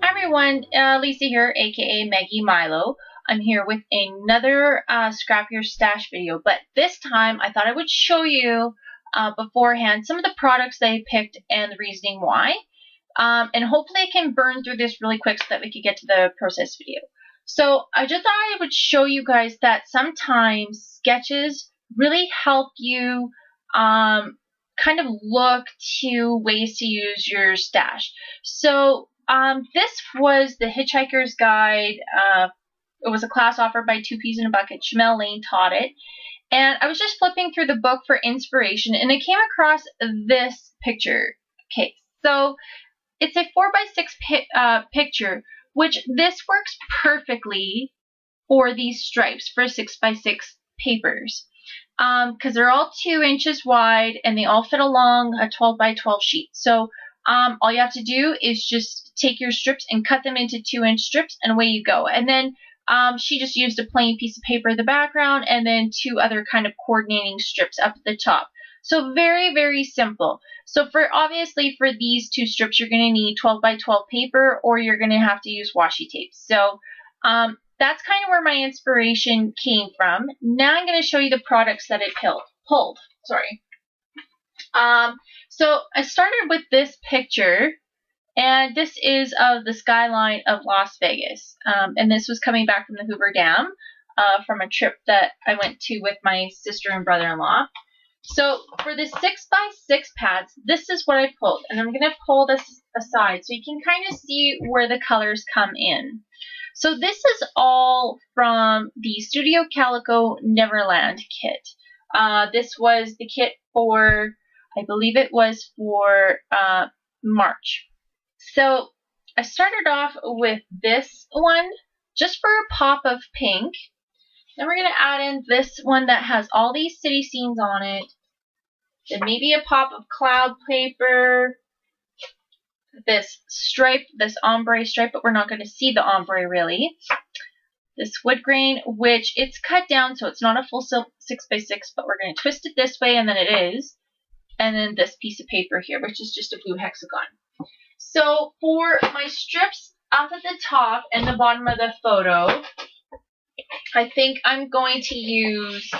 Hi everyone, Lisa here, aka Maggie Milo. I'm here with another Scrap Your Stash video, but this time I thought I would show you beforehand some of the products that I picked and the reasoning why. And hopefully I can burn through this really quick so that we could get to the process video. So I just thought I would show you guys that sometimes sketches really help you kind of look to ways to use your stash. So this was the Hitchhiker's Guide. It was a class offered by Two Peas in a Bucket. Shamel Lane taught it. And I was just flipping through the book for inspiration, and I came across this picture. Okay, so it's a 4x6 picture, which this works perfectly for these stripes for 6x6 papers. Because they're all 2 inches wide, and they all fit along a 12x12 sheet. So all you have to do is just take your strips and cut them into 2-inch strips, and away you go. And then she just used a plain piece of paper in the background, and then 2 other kind of coordinating strips up at the top. So very, very simple. So obviously for these 2 strips, you're going to need 12x12 paper, or you're going to have to use washi tape. So that's kind of where my inspiration came from. Now I'm going to show you the products that I pulled. Sorry. So I started with this picture, and this is of the skyline of Las Vegas. And this was coming back from the Hoover Dam from a trip that I went to with my sister and brother-in-law. So for the 6x6 pads, this is what I pulled. And I'm going to pull this aside so you can kind of see where the colors come in. So this is all from the Studio Calico Neverland kit. This was the kit for, I believe it was for March. So I started off with this one just for a pop of pink. Then we're going to add in this one that has all these city scenes on it. Then maybe a pop of cloud paper. This stripe, this ombre stripe, but we're not going to see the ombre really. This wood grain, which it's cut down so it's not a full 6x6, but we're going to twist it this way, and then it is. And then this piece of paper here, which is just a blue hexagon. So for my strips up at the top and the bottom of the photo, I think I'm going to use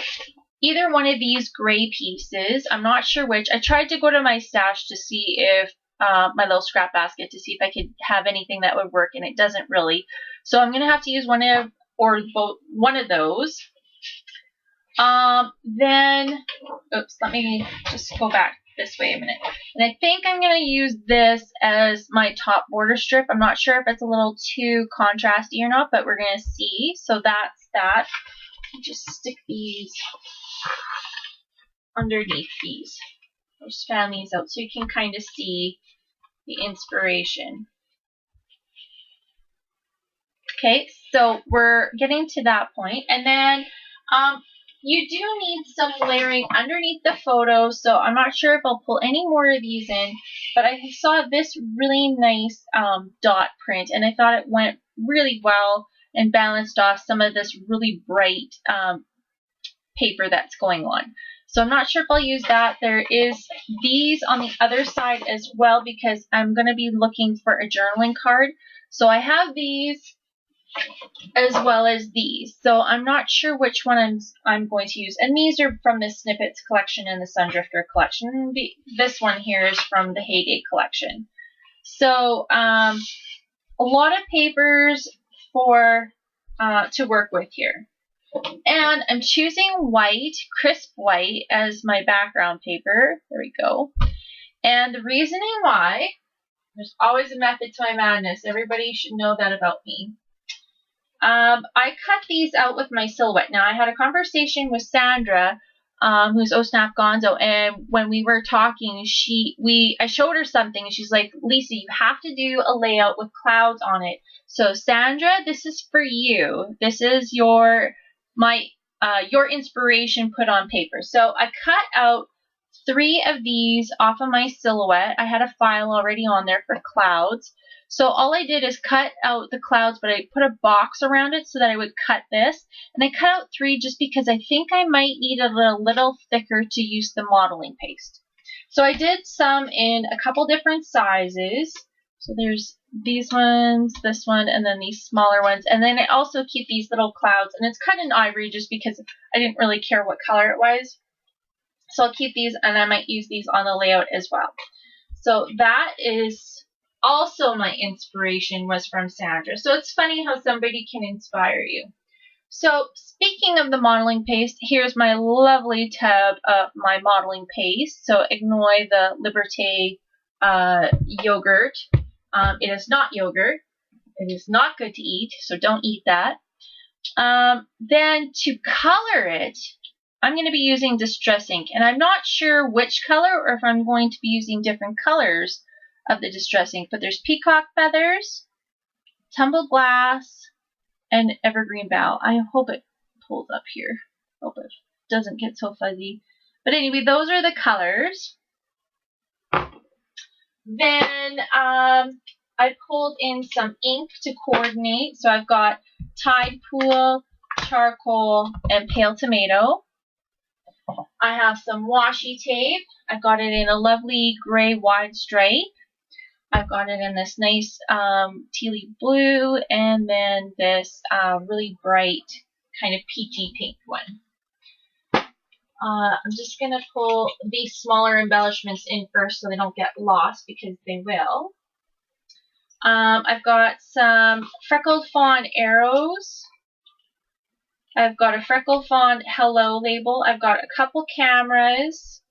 either one of these gray pieces. I'm not sure which. I tried to go to my stash to see if my little scrap basket to see if I could have anything that would work, and it doesn't really. So I'm going to have to use one of those. Then, oops, let me just go back this way a minute. And I think I'm going to use this as my top border strip. I'm not sure if it's a little too contrasty or not, but we're going to see. So that's that. I'll just stick these underneath these. I'll just fan these out so you can kind of see the inspiration. Okay, so we're getting to that point, and then you do need some layering underneath the photo, so I'm not sure if I'll pull any more of these in, but I saw this really nice dot print, and I thought it went really well and balanced off some of this really bright paper that's going on. So I'm not sure if I'll use that. There is these on the other side as well, because I'm going to be looking for a journaling card. So I have these as well as these. So I'm not sure which one I'm going to use. And these are from the Snippets collection and the Sundrifter collection. This one here is from the Heyday collection. So a lot of papers for to work with here. And I'm choosing white, crisp white, as my background paper. There we go. And the reasoning why, there's always a method to my madness. Everybody should know that about me. I cut these out with my silhouette. Now, I had a conversation with Sandra, who's Oh Snap Gonzo, and when we were talking, I showed her something, and she's like, Lisa, you have to do a layout with clouds on it. So, Sandra, this is for you. This is your inspiration put on paper. So I cut out 3 of these off of my silhouette. I had a file already on there for clouds. So all I did is cut out the clouds, but I put a box around it so that I would cut this. And I cut out 3 just because I think I might need it a little thicker to use the modeling paste. So I did some in a couple different sizes. So there's these ones, this one, and then these smaller ones. And then I also keep these little clouds, and it's cut in ivory just because I didn't really care what color it was. So I'll keep these, and I might use these on the layout as well. So that is also my inspiration, was from Sandra. So it's funny how somebody can inspire you. So speaking of the modeling paste, here's my lovely tub of my modeling paste. So ignore the Liberté yogurt. It is not yogurt. It is not good to eat, so don't eat that. Then to color it, I'm going to be using Distress ink, and I'm not sure which color or if I'm going to be using different colors of the Distress ink, but there's Peacock Feathers, Tumbled Glass, and Evergreen Bough. I hope it pulls up here. Hope it doesn't get so fuzzy. But anyway, those are the colors. Then I pulled in some ink to coordinate. So I've got Tide Pool, Charcoal, and Pale Tomato. I have some washi tape. I got it in a lovely gray wide stripe. I've got it in this nice tealy blue, and then this really bright kind of peachy pink one. I'm just going to pull these smaller embellishments in first so they don't get lost, because they will. I've got some Freckled Fawn arrows. I've got a Freckled Fawn hello label. I've got a couple cameras.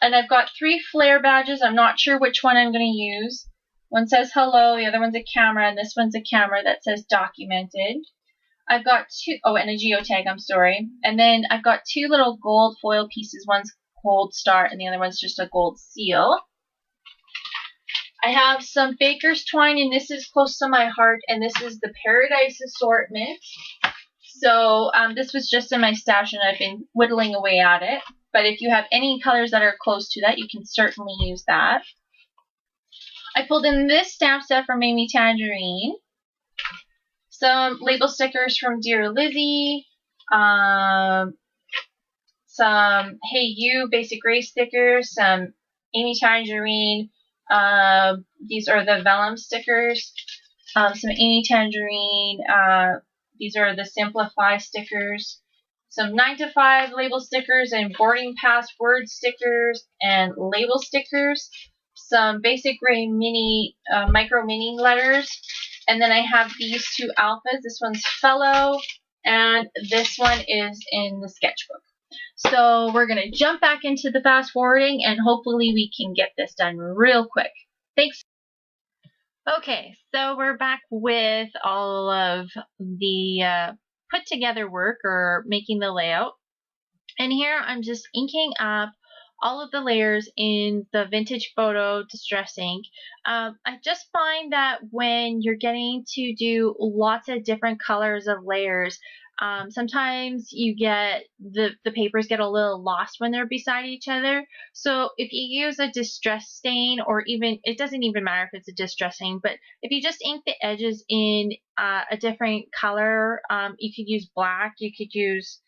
And I've got 3 flare badges. I'm not sure which one I'm going to use. One says hello, the other one's a camera, and this one's a camera that says documented. I've got 2, oh, and a geotag, I'm sorry. And then I've got 2 little gold foil pieces. One's gold star, and the other one's just a gold seal. I have some baker's twine, and this is close to my heart, and this is the Paradise assortment. So this was just in my stash, and I've been whittling away at it. But if you have any colors that are close to that, you can certainly use that. I pulled in this stamp set from Amy Tangerine. Some label stickers from Dear Lizzie. Some Hey You Basic Gray stickers. Some Amy Tangerine. These are the vellum stickers. Some Amy Tangerine. These are the Simplify stickers. Some 9 to 5 label stickers and boarding pass word stickers and label stickers. Some basic gray mini, micro mini letters. And then I have these 2 alphas. This one's Fellow, and this one is in the sketchbook. So we're going to jump back into the fast forwarding, and hopefully we can get this done real quick. Thanks. Okay, so we're back with all of the put together work, or making the layout. And here I'm just inking up all of the layers in the Vintage Photo Distress ink. I just find that when you're getting to do lots of different colors of layers, sometimes you get the papers get a little lost when they're beside each other. So if you use a distress stain, or even, it doesn't even matter if it's a distress stain, but if you just ink the edges in a different color, you could use black, you could use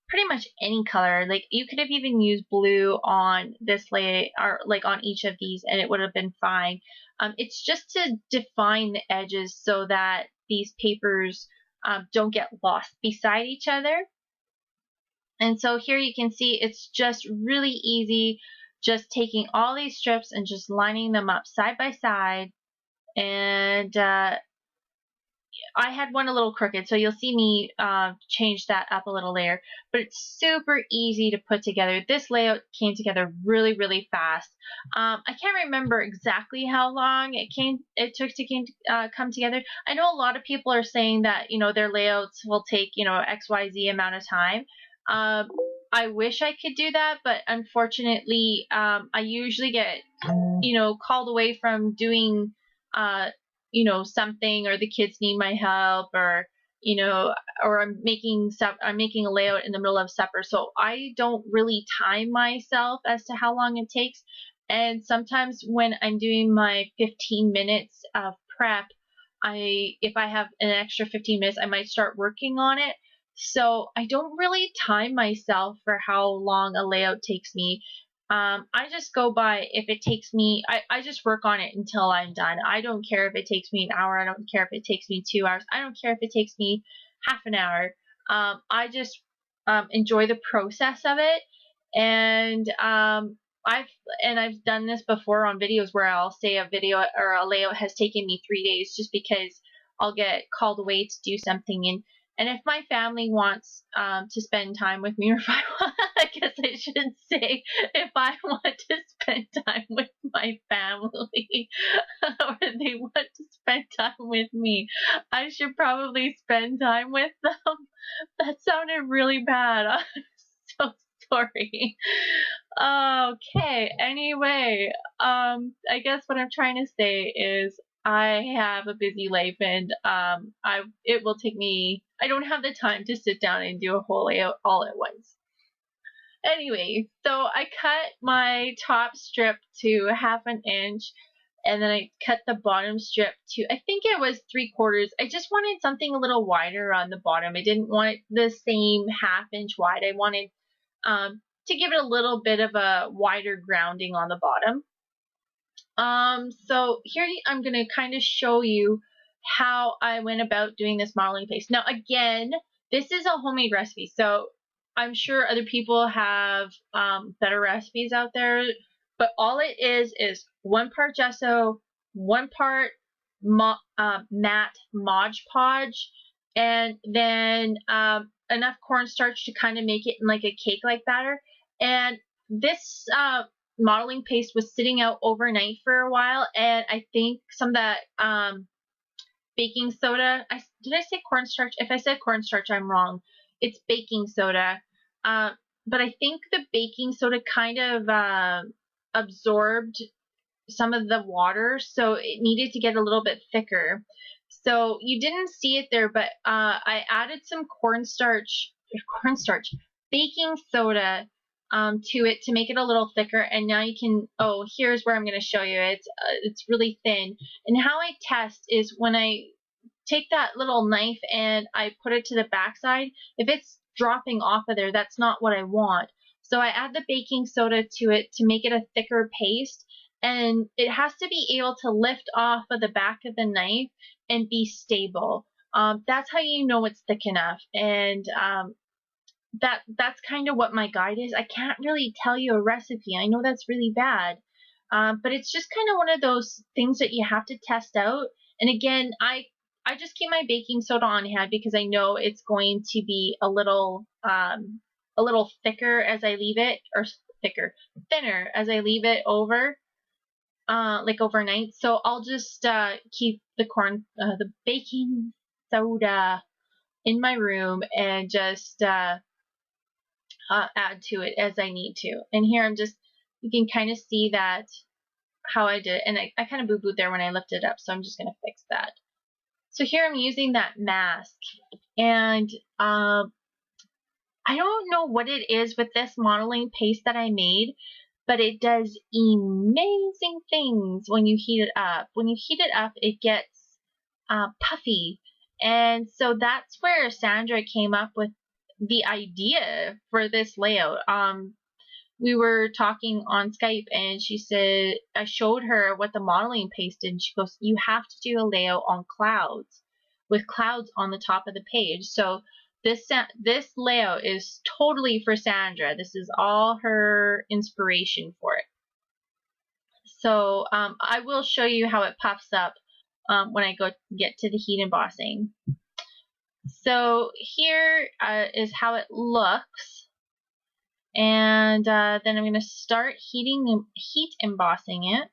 pretty much any color. Like, you could have even used blue on this layer, or like on each of these, and it would have been fine. It's just to define the edges so that these papers don't get lost beside each other. And so here you can see it's just really easy, just taking all these strips and just lining them up side by side. And I had one a little crooked, so you'll see me change that up a little layer. But it's super easy to put together. This layout came together really, really fast. I can't remember exactly how long it took to come together. I know a lot of people are saying that, you know, their layouts will take, you know, XYZ amount of time. I wish I could do that, but unfortunately, I usually get, you know, called away from doing you know, something, or the kids need my help, or, you know, or I'm making a layout in the middle of supper, so I don't really time myself as to how long it takes. And sometimes when I'm doing my 15 minutes of prep, if I have an extra 15 minutes, I might start working on it. So I don't really time myself for how long a layout takes me. I just go by if it takes me, I just work on it until I'm done. I don't care if it takes me an hour. I don't care if it takes me 2 hours. I don't care if it takes me half an hour. I just enjoy the process of it. And I've done this before on videos where I'll say a video or a layout has taken me 3 days just because I'll get called away to do something. And if my family wants to spend time with me, or if I guess I should say, if I want to spend time with my family, or they want to spend time with me, I should probably spend time with them. That sounded really bad. I'm so sorry. Okay, anyway, I guess what I'm trying to say is I have a busy life, and it will take me, I don't have the time to sit down and do a whole layout all at once. Anyway, so I cut my top strip to 1/2 inch, and then I cut the bottom strip to, I think it was 3/4. I just wanted something a little wider on the bottom. I didn't want it the same 1/2 inch wide. I wanted to give it a little bit of a wider grounding on the bottom. So here I'm going to kind of show you how I went about doing this modeling paste. Now again, this is a homemade recipe, so I'm sure other people have better recipes out there, but all it is 1 part gesso, 1 part matte Mod Podge, and then enough cornstarch to kind of make it in like a cake-like batter. And this modeling paste was sitting out overnight for a while, and I think some of that baking soda, did I say cornstarch? If I said cornstarch, I'm wrong. It's baking soda. But I think the baking soda kind of absorbed some of the water, so it needed to get a little bit thicker. So you didn't see it there, but I added some cornstarch, baking soda to it to make it a little thicker. And now you can, oh, here's where I'm going to show you. It's really thin. And how I test is when I take that little knife and I put it to the backside, if it's dropping off of there, that's not what I want. So I add the baking soda to it to make it a thicker paste, and it has to be able to lift off of the back of the knife and be stable. That's how you know it's thick enough. And that's kind of what my guide is. I can't really tell you a recipe. I know that's really bad. But it's just kind of one of those things that you have to test out. And again, I just keep my baking soda on hand because I know it's going to be a little thicker as I leave it, or thinner as I leave it over, like overnight. So I'll just keep the baking soda in my room and just add to it as I need to. And here you can kind of see that how I did it. And I kind of boo-booed there when I lifted it up, so I'm just going to fix that. So here I'm using that mask, and I don't know what it is with this modeling paste that I made, but it does amazing things when you heat it up. When you heat it up, it gets puffy. And so that's where Sandra came up with the idea for this layout. We were talking on Skype, and she said, I showed her what the modeling paste did, and she goes, you have to do a layout on clouds, with clouds on the top of the page. So this layout is totally for Sandra. This is all her inspiration for it. So I will show you how it puffs up when I get to the heat embossing. So here is how it looks. And then I'm going to start heat embossing it.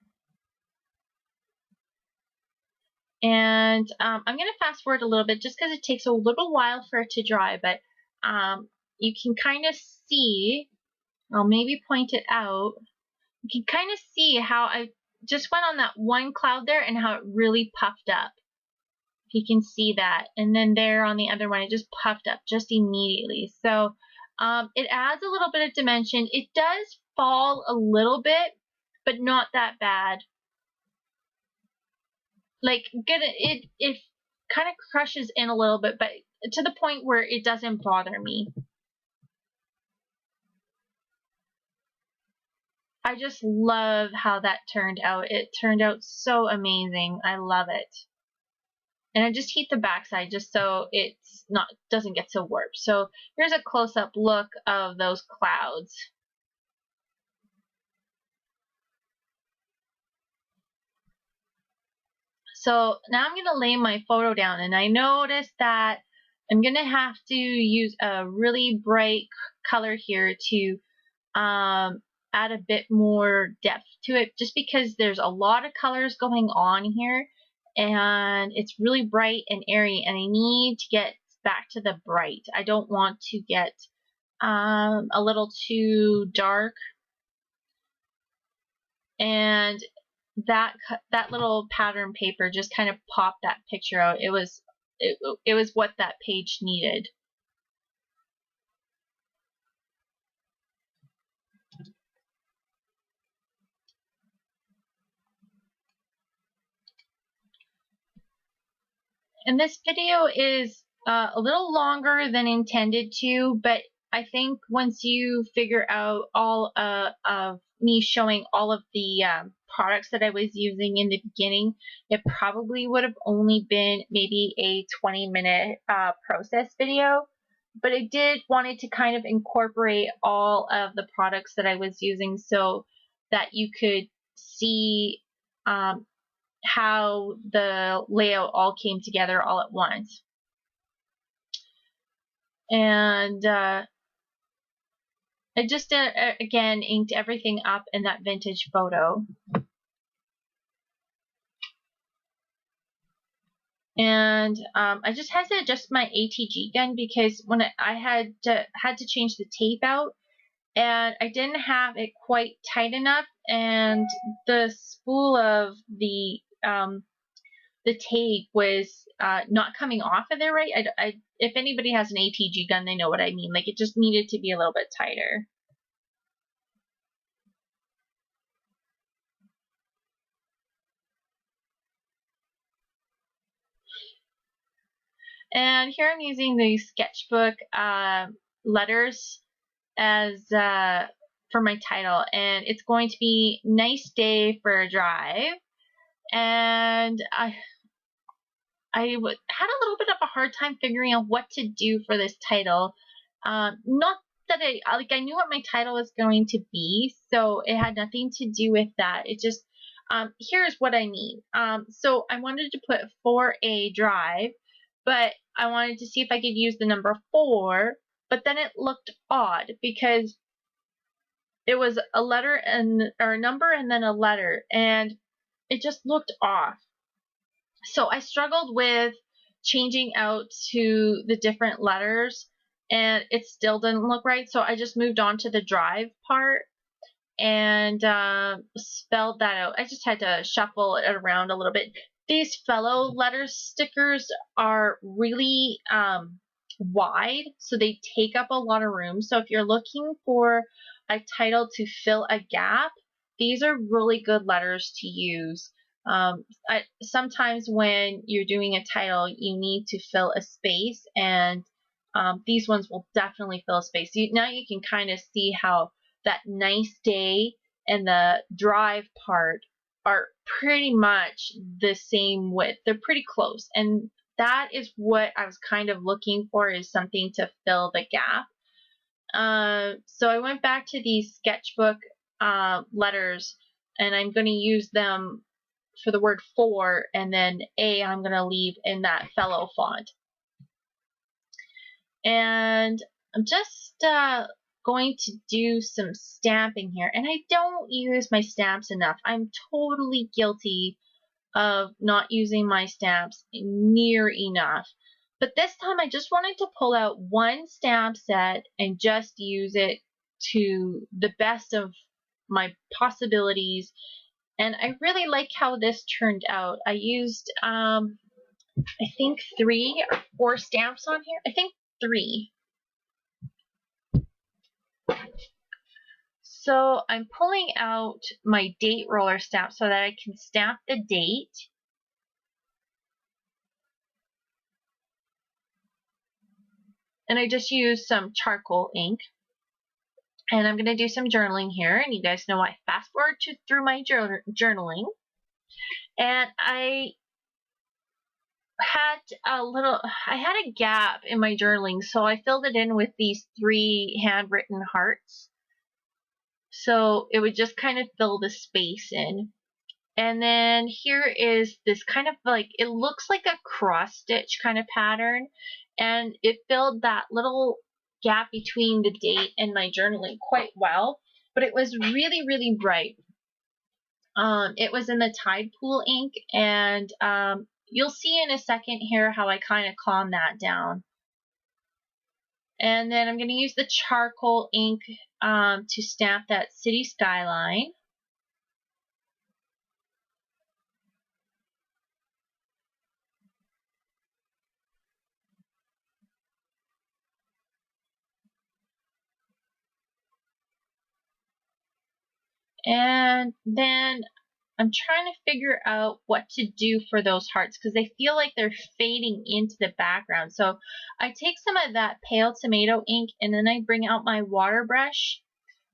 And I'm going to fast forward a little bit just because it takes a little while for it to dry, but you can kind of see, I'll maybe point it out, you can kind of see how I just went on that one cloud there and how it really puffed up. If you can see that. And then there on the other one, it just puffed up just immediately. So it adds a little bit of dimension. It does fall a little bit, but not that bad. Like, it kind of crushes in a little bit, but to the point where it doesn't bother me. I just love how that turned out. It turned out so amazing. I love it. And I just heat the backside just so it's not doesn't get so warped. So here's a close-up look of those clouds. So now I'm going to lay my photo down, and I noticed that I'm going to have to use a really bright color here to add a bit more depth to it, just because there's a lot of colors going on here, and it's really bright and airy, and I need to get back to the bright. I don't want to get a little too dark, and that little pattern paper just kind of popped that picture out. It was what that page needed. And this video is a little longer than intended to, but I think once you figure out all of me showing all of the products that I was using in the beginning, it probably would have only been maybe a 20-minute process video. But I did wanted to kind of incorporate all of the products that I was using so that you could see how the layout all came together all at once. And I just again inked everything up in that vintage photo. And I just had to adjust my ATG gun because when I had to change the tape out, and I didn't have it quite tight enough, and the spool of the tape was not coming off of there right. If anybody has an ATG gun, they know what I mean. Like, it just needed to be a little bit tighter. And here I'm using the sketchbook letters as for my title, and it's going to be "Nice Day for a Drive." And I had a little bit of a hard time figuring out what to do for this title. Not that I knew what my title was going to be, so it had nothing to do with that. It just here's what I need. So I wanted to put for a drive, but I wanted to see if I could use the number 4, but then it looked odd because it was a letter or a number and then a letter, and it just looked off. So I struggled with changing out to the different letters, and it still didn't look right. So I just moved on to the drive part and spelled that out. I just had to shuffle it around a little bit. These fellow letter stickers are really wide, so they take up a lot of room. So if you're looking for a title to fill a gap, these are really good letters to use. Sometimes when you're doing a title, you need to fill a space, and these ones will definitely fill a space. Now you can kind of see how that nice day and the drive part are pretty much the same width. They're pretty close, and that is what I was kind of looking for, is something to fill the gap. So I went back to these sketchbook letters, and I'm going to use them for the word for, and then A I'm going to leave in that fellow font. And I'm just going to do some stamping here, and I don't use my stamps enough. I'm totally guilty of not using my stamps near enough. But this time I just wanted to pull out one stamp set and just use it to the best of my possibilities. And I really like how this turned out. I used, I think 3 or 4 stamps on here. I think 3. So I'm pulling out my date roller stamp so that I can stamp the date. And I just used some charcoal ink. And I'm going to do some journaling here, and you guys know I fast forward through my journaling. And I had a gap in my journaling, so I filled it in with these 3 handwritten hearts. So it would just kind of fill the space in. And then here is this kind of like, it looks like a cross stitch kind of pattern, and it filled that little gap between the date and my journaling quite well, but it was really, really bright. It was in the Tide Pool ink, and you'll see in a second here how I kind of calm that down. And then I'm going to use the charcoal ink to stamp that city skyline. And then I'm trying to figure out what to do for those hearts because they feel like they're fading into the background. So I take some of that pale tomato ink, and then I bring out my water brush,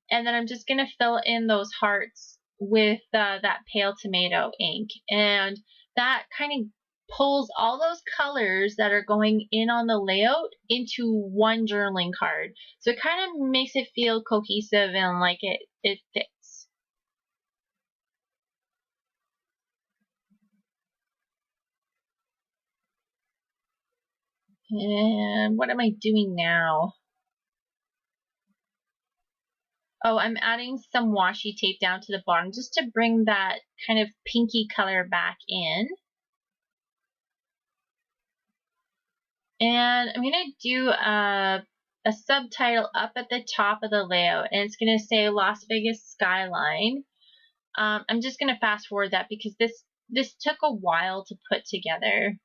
and then I'm just going to fill in those hearts with that pale tomato ink. And that kind of pulls all those colors that are going in on the layout into one journaling card. So it kind of makes it feel cohesive and like it fits. And what am I doing now? Oh, I'm adding some washi tape down to the bottom just to bring that kind of pinky color back in. And I'm going to do a subtitle up at the top of the layout, and it's going to say Las Vegas Skyline. I'm just going to fast forward that because this took a while to put together.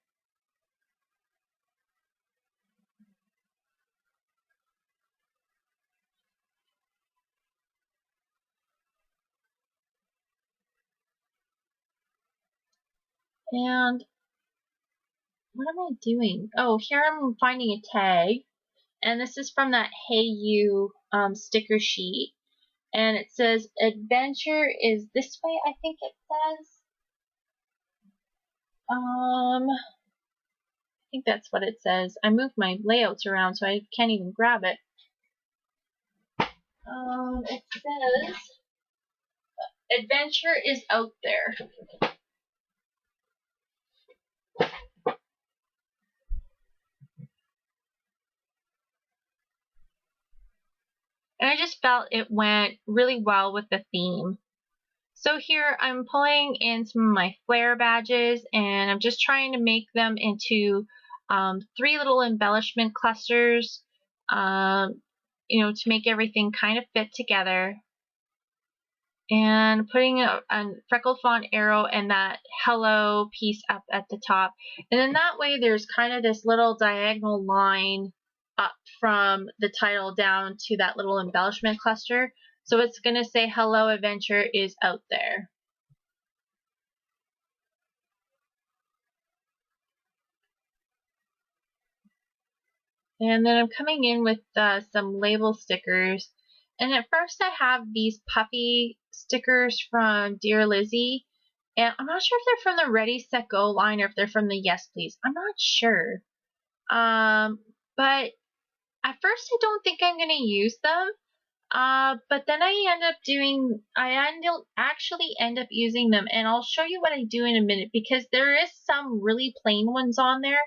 And what am I doing? Oh, here I'm finding a tag, and this is from that Hey You sticker sheet. And it says, adventure is this way, I think it says. I think that's what it says. I moved my layouts around so I can't even grab it. It says, adventure is out there. And I just felt it went really well with the theme. So here I'm pulling in some of my flare badges, and I'm just trying to make them into 3 little embellishment clusters, to make everything kind of fit together. And putting a freckled font arrow and that hello piece up at the top. And then that way there's kind of this little diagonal line up from the title down to that little embellishment cluster. So it's going to say hello, adventure is out there. And then I'm coming in with some label stickers. And at first I have these puffy stickers from Dear Lizzie. And I'm not sure if they're from the Ready, Set, Go line or if they're from the Yes Please. I'm not sure. But at first I don't think I'm going to use them. But then actually end up using them, and I'll show you what I do in a minute because there is some really plain ones on there,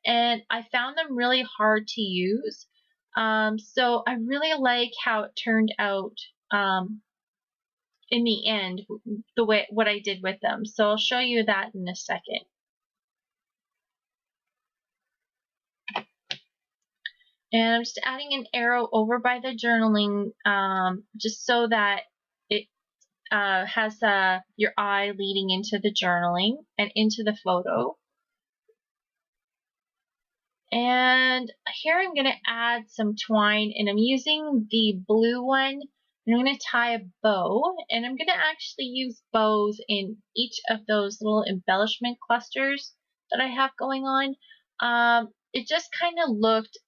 and I found them really hard to use. So I really like how it turned out in the end, what I did with them. So I'll show you that in a second. And I'm just adding an arrow over by the journaling, just so that it has your eye leading into the journaling and into the photo. And here I'm going to add some twine, and I'm using the blue one, and I'm going to tie a bow, and I'm going to actually use bows in each of those little embellishment clusters that I have going on. It just kind of looked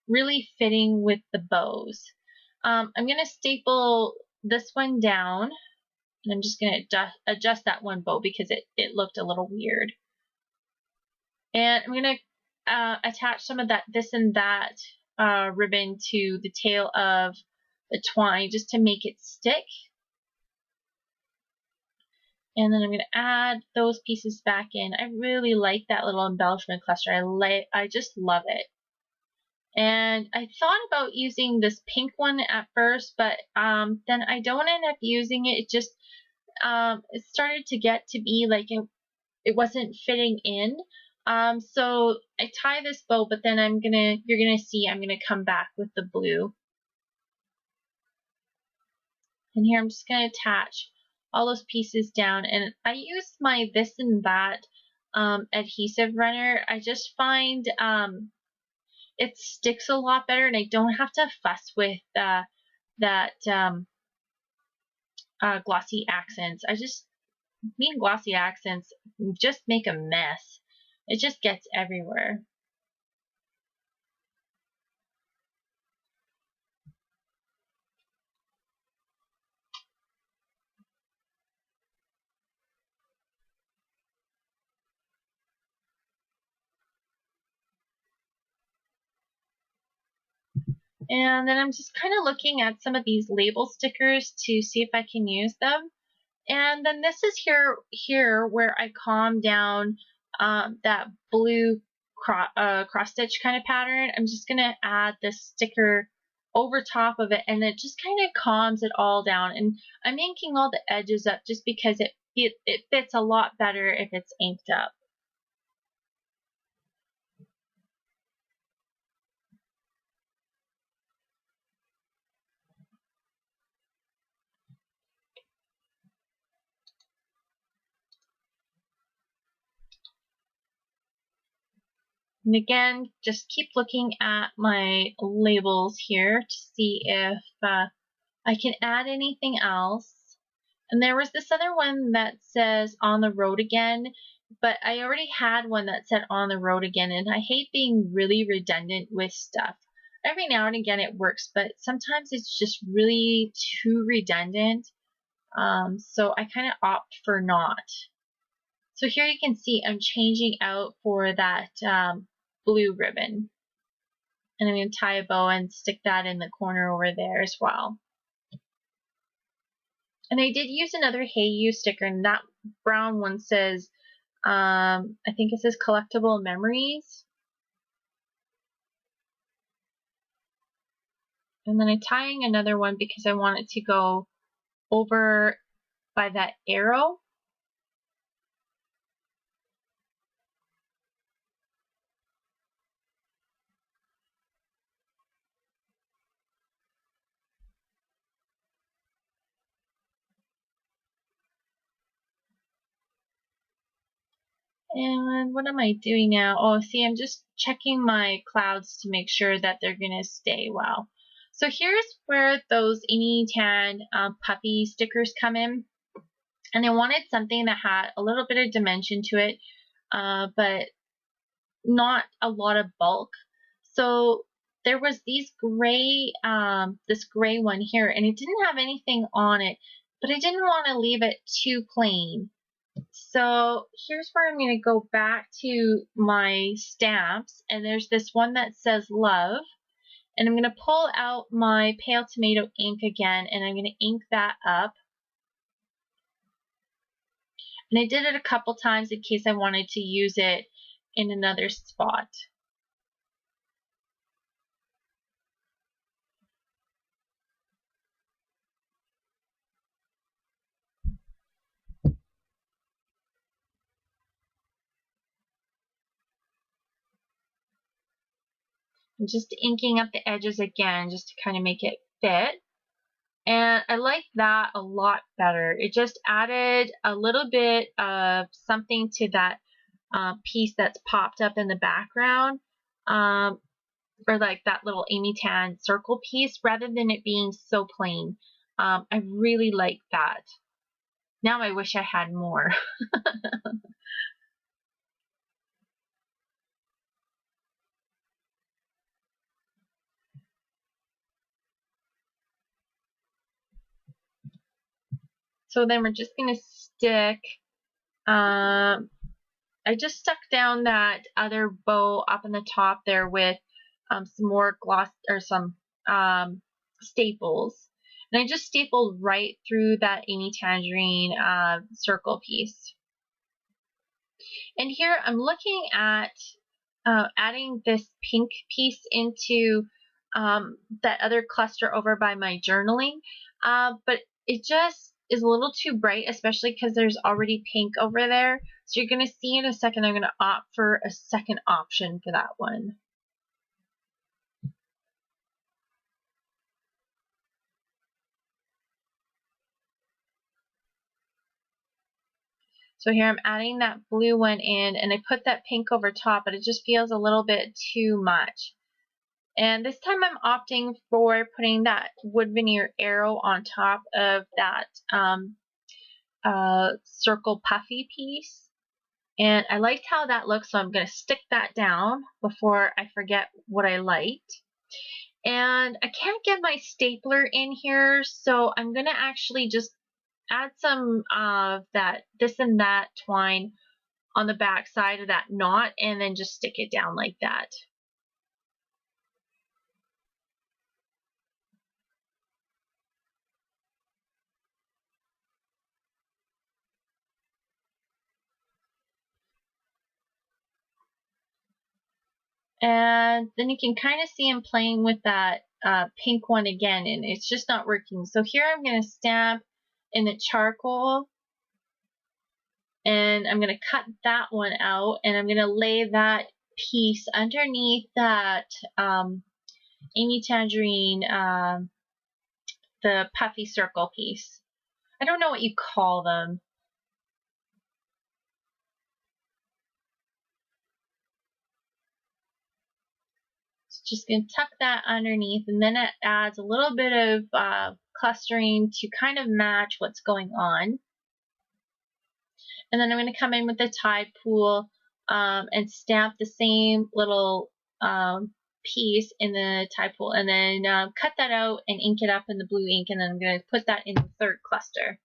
really fitting with the bows. I'm going to staple this one down, and I'm just going to adjust that one bow because it looked a little weird. And I'm going to attach some of this and that ribbon to the tail of the twine just to make it stick. And then I'm going to add those pieces back in. I really like that little embellishment cluster. I just love it. And I thought about using this pink one at first, but then I don't end up using it. It just it started to get to be like it wasn't fitting in. So I tie this bow, but then you're gonna see I'm gonna come back with the blue. And here I'm just gonna attach all those pieces down, and I use my this and that adhesive runner. I just find it sticks a lot better, and I don't have to fuss with that glossy accents. Me and glossy accents just make a mess. It just gets everywhere. And then I'm just kind of looking at some of these label stickers to see if I can use them. And then this is here where I calm down that blue cross stitch kind of pattern. I'm just going to add this sticker over top of it, and it just kind of calms it all down. And I'm inking all the edges up just because it fits a lot better if it's inked up. And again, just keep looking at my labels here to see if I can add anything else. And there was this other one that says on the road again, but I already had one that said on the road again, and I hate being really redundant with stuff. Every now and again it works, but sometimes it's just really too redundant. So I kind of opt for not. So here you can see I'm changing out for that blue ribbon. And I'm going to tie a bow and stick that in the corner over there as well. And I did use another Hey You sticker, and that brown one says, I think it says collectible memories. And then I'm tying another one because I want it to go over by that arrow. And what am I doing now? Oh, see, I'm just checking my clouds to make sure that they're going to stay well. So here's where those Amy Tan puppy stickers come in. And I wanted something that had a little bit of dimension to it, but not a lot of bulk. So there was these gray, this gray one here, and it didn't have anything on it, but I didn't want to leave it too plain. So here's where I'm going to go back to my stamps, and there's this one that says love, and I'm going to pull out my pale tomato ink again, and I'm going to ink that up. And I did it a couple times in case I wanted to use it in another spot. I'm just inking up the edges again just to kind of make it fit. And I like that a lot better. It just added a little bit of something to that piece that's popped up in the background. Or like that little Amy Tan circle piece rather than it being so plain. I really like that. Now I wish I had more. So then we're just going to stick, I just stuck down that other bow up in the top there with some more gloss or some staples. And I just stapled right through that Amy Tangerine circle piece. And here I'm looking at adding this pink piece into that other cluster over by my journaling, but it just is a little too bright, especially because there's already pink over there. So you're going to see in a second I'm going to opt for a second option for that one. So here I'm adding that blue one in, and I put that pink over top, but it just feels a little bit too much. And this time I'm opting for putting that wood veneer arrow on top of that circle puffy piece. And I liked how that looks, so I'm going to stick that down before I forget what I liked. And I can't get my stapler in here, so I'm going to actually just add some of that this and that twine on the back side of that knot, and then just stick it down like that. And then you can kind of see him playing with that pink one again, and it's just not working. So here I'm going to stamp in the charcoal, and I'm going to cut that one out, and I'm going to lay that piece underneath that Amy Tangerine, the puffy circle piece. I don't know what you call them. Just going to tuck that underneath, and then it adds a little bit of clustering to kind of match what's going on. And then I'm going to come in with the Tide Pool and stamp the same little piece in the Tide Pool, and then cut that out and ink it up in the blue ink, and then I'm going to put that in the third cluster.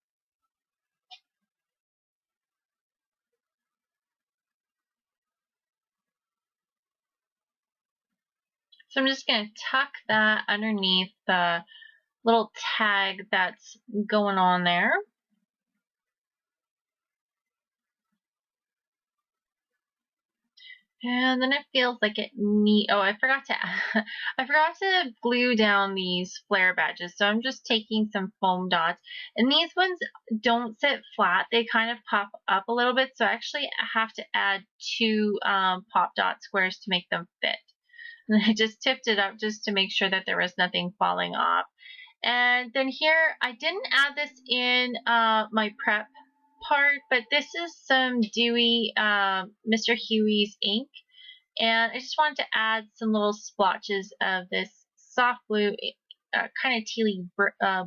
So I'm just going to tuck that underneath the little tag that's going on there. And then it feels like it needs, oh, I forgot to glue down these flare badges. So I'm just taking some foam dots, and these ones don't sit flat. They kind of pop up a little bit. So actually I have to add 2 pop dot squares to make them fit. And I just tipped it up just to make sure that there was nothing falling off. And then here, I didn't add this in my prep part, but this is some dewy Mr. Huey's ink, and I just wanted to add some little splotches of this soft blue, kind of tealy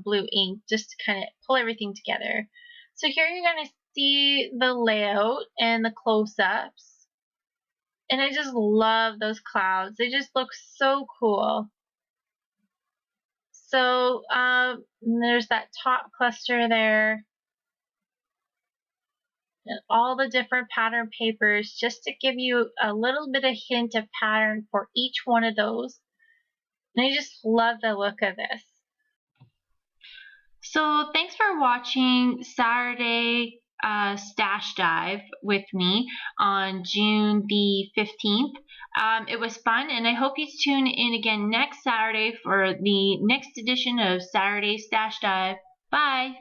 blue ink, just to kind of pull everything together. So here you're going to see the layout and the close-ups, and I just love those clouds. They just look so cool. So there's that top cluster there, and all the different pattern papers, just to give you a little bit of hint of pattern for each one of those. And I just love the look of this. So thanks for watching Saturday Stash Dive with me on June the 15th. It was fun, and I hope you tune in again next Saturday for the next edition of Saturday Stash Dive. Bye!